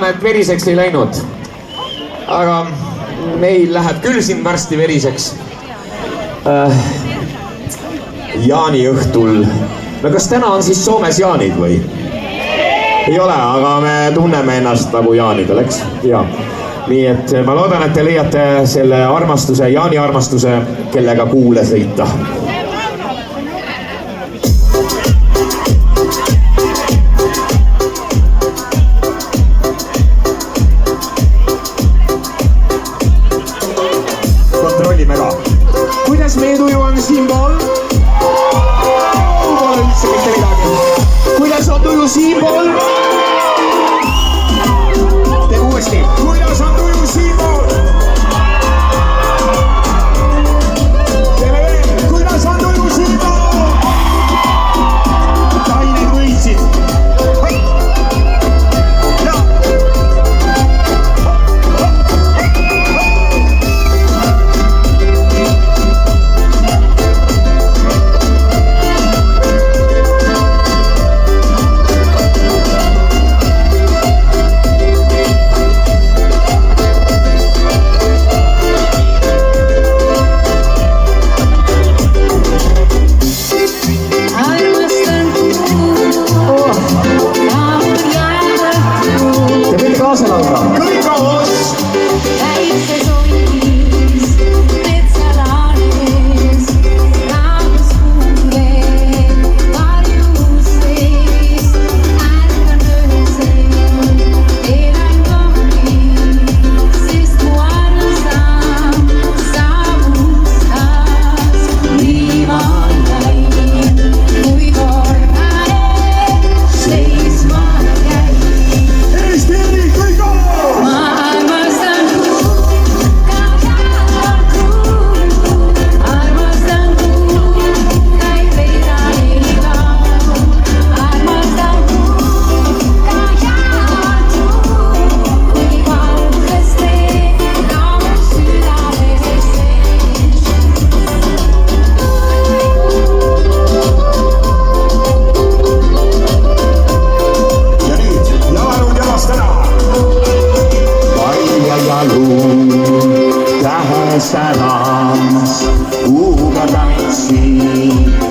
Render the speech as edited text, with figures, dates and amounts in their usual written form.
et veriseks ei läinud. Aga meil läheb küll siin varsti veriseks. Jaaniõhtul. No kas täna on siis Soomes jaanid või? Ei ole, aga me tunneme ennast nagu jaanidel, eks? Ja. Nii et ma loodan, et te leiate selle armastuse, Jaani armastuse, kellega kuule sõita. Kontrollime ka. Kuidas meie tuju on siinpool? Pole üldse mitte midagi. Kuidas on tuju siinpool? Teeme uuesti. Kuidas on tuju siinpool? Teeme veel. Kuidas on tuju siinpool? Tained võitsid. Tähes tänams, kuuga tantsin.